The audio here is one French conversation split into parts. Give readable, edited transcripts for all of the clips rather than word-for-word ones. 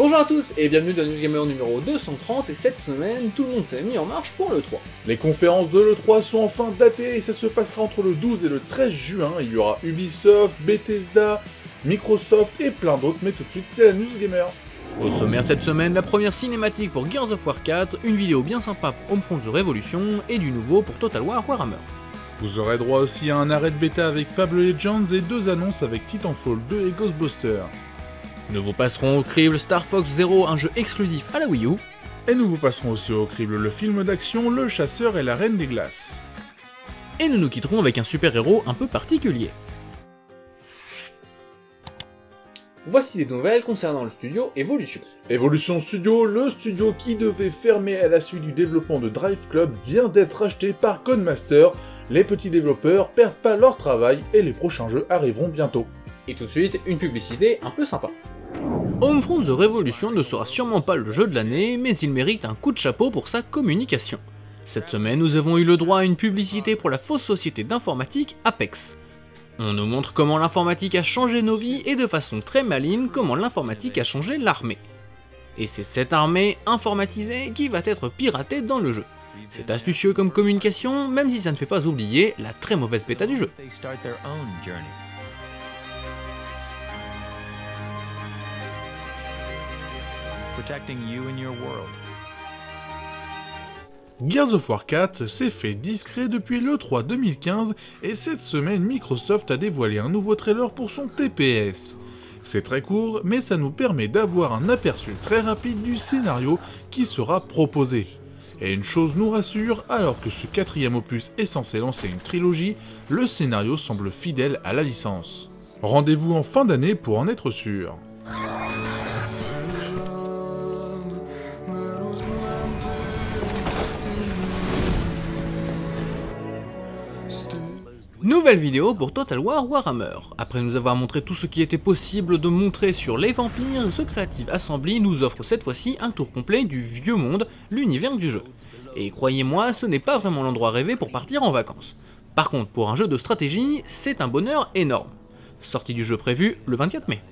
Bonjour à tous et bienvenue dans News Gamer numéro 230 et cette semaine, tout le monde s'est mis en marche pour le 3. Les conférences de l'E3 sont enfin datées et ça se passera entre le 12 et le 13 juin. Il y aura Ubisoft, Bethesda, Microsoft et plein d'autres, mais tout de suite c'est la News Gamer. Au sommaire cette semaine, la première cinématique pour Gears of War 4, une vidéo bien sympa pour Homefront The Revolution et du nouveau pour Total War Warhammer. Vous aurez droit aussi à un arrêt de bêta avec Fable Legends et deux annonces avec Titanfall 2 et Ghostbusters. Nous vous passerons au crible Star Fox Zero, un jeu exclusif à la Wii U. Et nous vous passerons aussi au crible le film d'action Le Chasseur et la Reine des Glaces. Et nous nous quitterons avec un super-héros un peu particulier. Voici des nouvelles concernant le studio Evolution. Evolution Studio, le studio qui devait fermer à la suite du développement de Drive Club, vient d'être racheté par Codemaster. Les petits développeurs perdent pas leur travail et les prochains jeux arriveront bientôt. Et tout de suite, une publicité un peu sympa. Homefront The Revolution ne sera sûrement pas le jeu de l'année, mais il mérite un coup de chapeau pour sa communication. Cette semaine, nous avons eu le droit à une publicité pour la fausse société d'informatique Apex. On nous montre comment l'informatique a changé nos vies et de façon très maligne comment l'informatique a changé l'armée. Et c'est cette armée informatisée qui va être piratée dans le jeu. C'est astucieux comme communication, même si ça ne fait pas oublier la très mauvaise bêta du jeu. Gears of War 4 s'est fait discret depuis l'E3 2015 et cette semaine Microsoft a dévoilé un nouveau trailer pour son TPS. C'est très court, mais ça nous permet d'avoir un aperçu très rapide du scénario qui sera proposé. Et une chose nous rassure, alors que ce quatrième opus est censé lancer une trilogie, le scénario semble fidèle à la licence. Rendez-vous en fin d'année pour en être sûr. Nouvelle vidéo pour Total War Warhammer. Après nous avoir montré tout ce qui était possible de montrer sur les vampires, The Creative Assembly nous offre cette fois-ci un tour complet du vieux monde, l'univers du jeu. Et croyez-moi, ce n'est pas vraiment l'endroit rêvé pour partir en vacances. Par contre, pour un jeu de stratégie, c'est un bonheur énorme. Sortie du jeu prévue le 24 mai.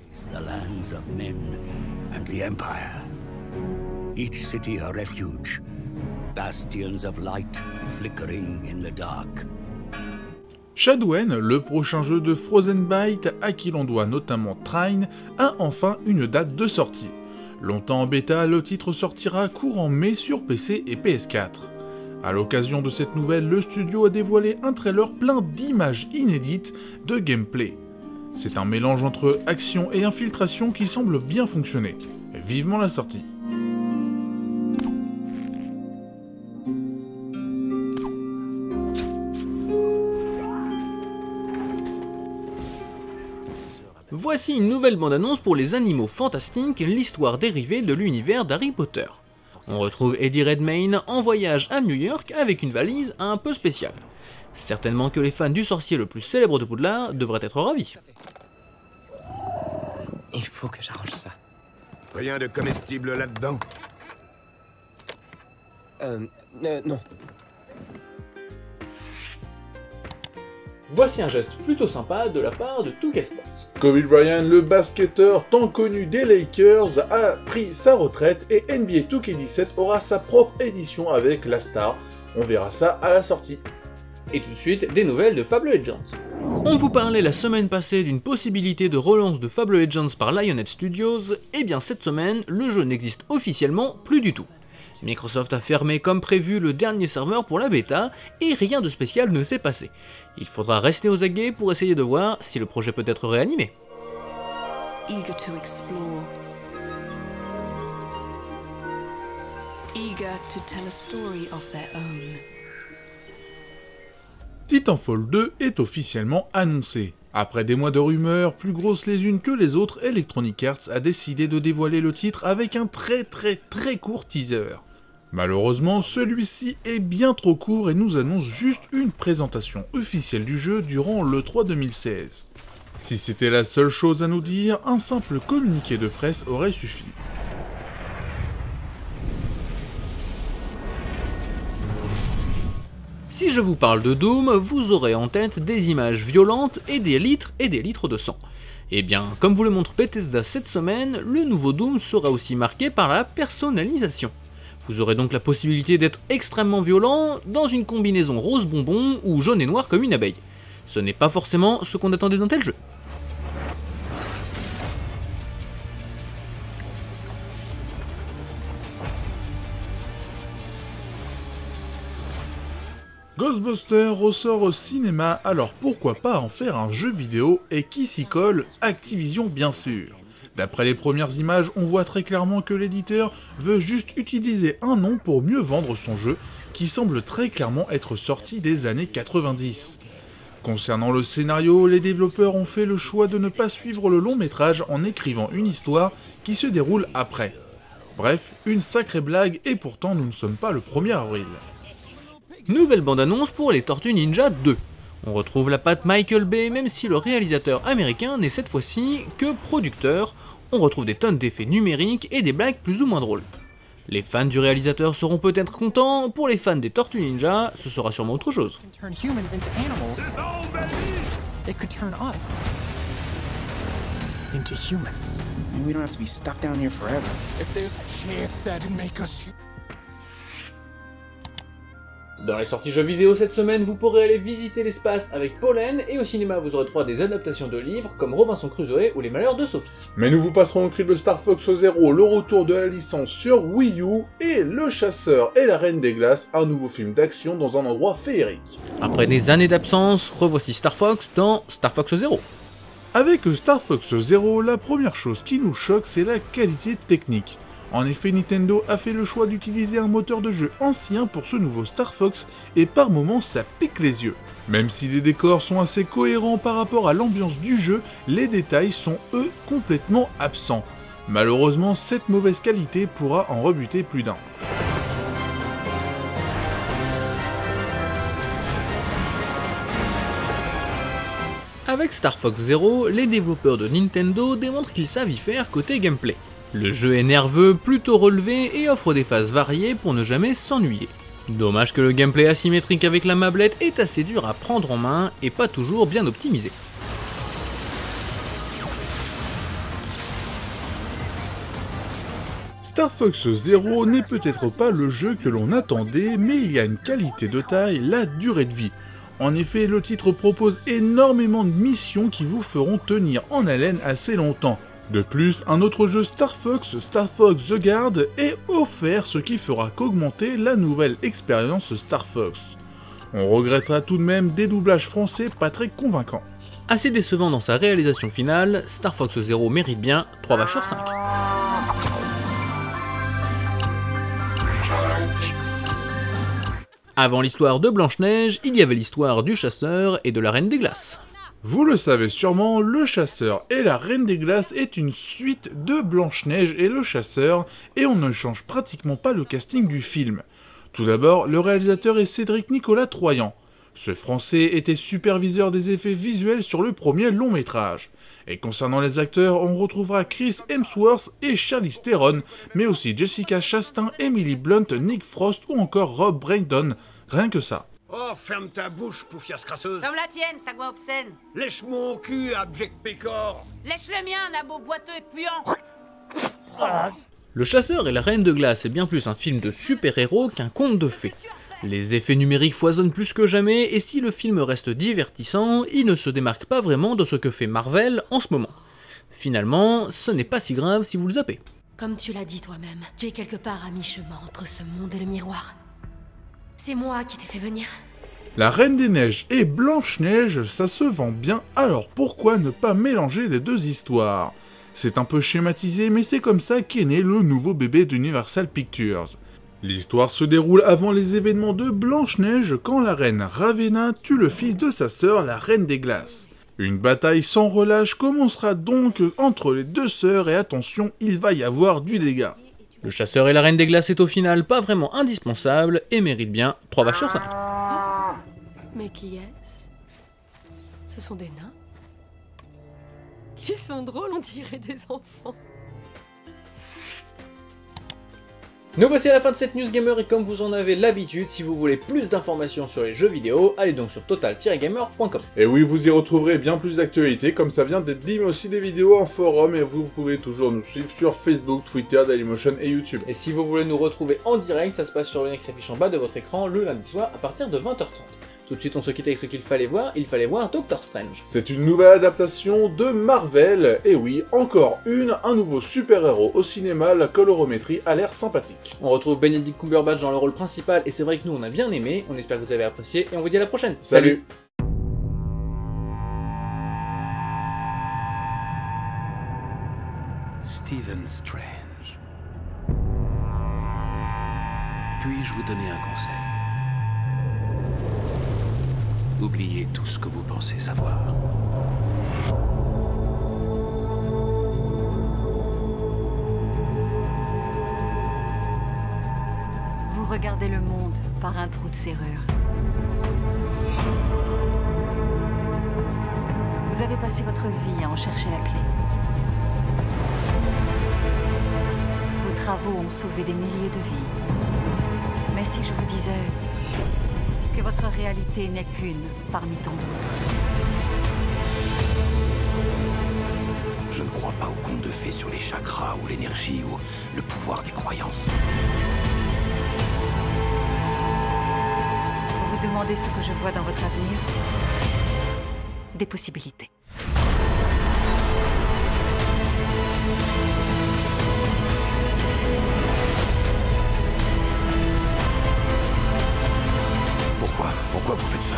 Shadwen, le prochain jeu de Frozen Byte, à qui l'on doit notamment Trine, a enfin une date de sortie. Longtemps en bêta, le titre sortira courant mai sur PC et PS4. A l'occasion de cette nouvelle, le studio a dévoilé un trailer plein d'images inédites de gameplay. C'est un mélange entre action et infiltration qui semble bien fonctionner. Vivement la sortie. Voici une nouvelle bande-annonce pour les Animaux Fantastiques, l'histoire dérivée de l'univers d'Harry Potter. On retrouve Eddie Redmayne en voyage à New York avec une valise un peu spéciale. Certainement que les fans du sorcier le plus célèbre de Poudlard devraient être ravis. Il faut que j'arrange ça. Rien de comestible là-dedans? Non. Voici un geste plutôt sympa de la part de 2K Sports. Kobe Bryant, le basketteur tant connu des Lakers, a pris sa retraite et NBA 2K17 aura sa propre édition avec la star. On verra ça à la sortie. Et tout de suite, des nouvelles de Fable Legends. On vous parlait la semaine passée d'une possibilité de relance de Fable Legends par Lionhead Studios, et bien cette semaine, le jeu n'existe officiellement plus du tout. Microsoft a fermé comme prévu le dernier serveur pour la bêta, et rien de spécial ne s'est passé. Il faudra rester aux aguets pour essayer de voir si le projet peut être réanimé. Eager to explore. Eager to tell a story of their own. Titanfall 2 est officiellement annoncé. Après des mois de rumeurs, plus grosses les unes que les autres, Electronic Arts a décidé de dévoiler le titre avec un très court teaser. Malheureusement, celui-ci est bien trop court et nous annonce juste une présentation officielle du jeu durant l'E3 2016. Si c'était la seule chose à nous dire, un simple communiqué de presse aurait suffi. Si je vous parle de Doom, vous aurez en tête des images violentes et des litres de sang. Eh bien, comme vous le montre Bethesda cette semaine, le nouveau Doom sera aussi marqué par la personnalisation. Vous aurez donc la possibilité d'être extrêmement violent dans une combinaison rose bonbon ou jaune et noir comme une abeille. Ce n'est pas forcément ce qu'on attendait d'un tel jeu. Ghostbusters ressort au cinéma, alors pourquoi pas en faire un jeu vidéo, et qui s'y colle? Activision bien sûr. D'après les premières images, on voit très clairement que l'éditeur veut juste utiliser un nom pour mieux vendre son jeu, qui semble très clairement être sorti des années 90. Concernant le scénario, les développeurs ont fait le choix de ne pas suivre le long métrage en écrivant une histoire qui se déroule après. Bref, une sacrée blague, et pourtant nous ne sommes pas le 1er avril. Nouvelle bande-annonce pour les Tortues Ninja 2. On retrouve la patte Michael Bay, même si le réalisateur américain n'est cette fois-ci que producteur. On retrouve des tonnes d'effets numériques et des blagues plus ou moins drôles. Les fans du réalisateur seront peut-être contents, pour les fans des Tortues Ninja, ce sera sûrement autre chose. Turn humans into animals. It could turn us into humans. And we don't have to be stuck down here forever. If there's a chance that'd make us. Dans les sorties jeux vidéo cette semaine, vous pourrez aller visiter l'espace avec Pollen, et au cinéma vous aurez droit à des adaptations de livres comme Robinson Crusoe ou Les Malheurs de Sophie. Mais nous vous passerons au cri de Star Fox Zero, le retour de la licence sur Wii U, et Le Chasseur et la Reine des Glaces, un nouveau film d'action dans un endroit féerique. Après des années d'absence, revoici Star Fox dans Star Fox Zero. Avec Star Fox Zero, la première chose qui nous choque, c'est la qualité technique. En effet, Nintendo a fait le choix d'utiliser un moteur de jeu ancien pour ce nouveau Star Fox, et par moments ça pique les yeux. Même si les décors sont assez cohérents par rapport à l'ambiance du jeu, les détails sont eux complètement absents. Malheureusement, cette mauvaise qualité pourra en rebuter plus d'un. Avec Star Fox Zero, les développeurs de Nintendo démontrent qu'ils savent y faire côté gameplay. Le jeu est nerveux, plutôt relevé et offre des phases variées pour ne jamais s'ennuyer. Dommage que le gameplay asymétrique avec la mablette est assez dur à prendre en main et pas toujours bien optimisé. Star Fox Zero n'est peut-être pas le jeu que l'on attendait, mais il y a une qualité de taille, la durée de vie. En effet, le titre propose énormément de missions qui vous feront tenir en haleine assez longtemps. De plus, un autre jeu Star Fox The Guard, est offert, ce qui fera qu'augmenter la nouvelle expérience Star Fox. On regrettera tout de même des doublages français pas très convaincants. Assez décevant dans sa réalisation finale, Star Fox Zero mérite bien 3 vaches sur 5. Avant l'histoire de Blanche-Neige, il y avait l'histoire du chasseur et de la Reine des Glaces. Vous le savez sûrement, Le Chasseur et la Reine des Glaces est une suite de Blanche-Neige et le Chasseur, et on ne change pratiquement pas le casting du film. Tout d'abord, le réalisateur est Cédric Nicolas Troyan. Ce Français était superviseur des effets visuels sur le premier long métrage. Et concernant les acteurs, on retrouvera Chris Hemsworth et Charlize Theron, mais aussi Jessica Chastain, Emily Blunt, Nick Frost ou encore Rob Brydon, rien que ça. Oh, ferme ta bouche, poufiasse crasseuse. Comme la tienne, sagouin obscène. Lèche mon cul, abject pécor. Lèche le mien, nabo boiteux et puant. Le Chasseur et la Reine de Glace est bien plus un film de super-héros qu'un conte de fées. Les effets numériques foisonnent plus que jamais, et si le film reste divertissant, il ne se démarque pas vraiment de ce que fait Marvel en ce moment. Finalement, ce n'est pas si grave si vous le zappez. Comme tu l'as dit toi-même, tu es quelque part à mi-chemin entre ce monde et le miroir. C'est moi qui t'ai fait venir. La Reine des Neiges et Blanche-Neige, ça se vend bien, alors pourquoi ne pas mélanger les deux histoires? C'est un peu schématisé, mais c'est comme ça qu'est né le nouveau bébé d'Universal Pictures. L'histoire se déroule avant les événements de Blanche-Neige, quand la reine Ravenna tue le fils de sa sœur, la Reine des Glaces. Une bataille sans relâche commencera donc entre les deux sœurs, et attention, il va y avoir du dégât. Le Chasseur et la Reine des Glaces est au final pas vraiment indispensable et mérite bien 3 vaches sur 5. Mais qui est-ce? Ce sont des nains? Qui sont drôles, on dirait des enfants. Nous voici à la fin de cette news gamer et comme vous en avez l'habitude, si vous voulez plus d'informations sur les jeux vidéo, allez donc sur total-gamer.com. Et oui, vous y retrouverez bien plus d'actualités, comme ça vient d'être dit, mais aussi des vidéos en forum, et vous pouvez toujours nous suivre sur Facebook, Twitter, Dailymotion et YouTube. Et si vous voulez nous retrouver en direct, ça se passe sur le lien qui s'affiche en bas de votre écran le lundi soir à partir de 20h30. Tout de suite on se quitte avec ce qu'il fallait voir, il fallait voir Doctor Strange. C'est une nouvelle adaptation de Marvel, et oui, encore un nouveau super-héros au cinéma, la colorométrie a l'air sympathique. On retrouve Benedict Cumberbatch dans le rôle principal et c'est vrai que nous on a bien aimé, on espère que vous avez apprécié et on vous dit à la prochaine. Salut. Stephen Strange. Puis-je vous donner un conseil? Oubliez tout ce que vous pensez savoir. Vous regardez le monde par un trou de serrure. Vous avez passé votre vie à en chercher la clé. Vos travaux ont sauvé des milliers de vies. Mais si je vous disais que votre réalité n'est qu'une parmi tant d'autres. Je ne crois pas aux contes de fées sur les chakras ou l'énergie ou le pouvoir des croyances. Vous vous demandez ce que je vois dans votre avenir? Des possibilités. Pourquoi vous faites ça?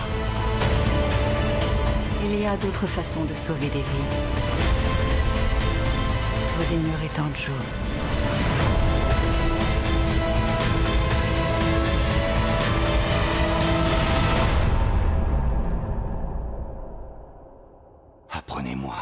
Il y a d'autres façons de sauver des vies. Vous ignorez tant de choses. Apprenez-moi.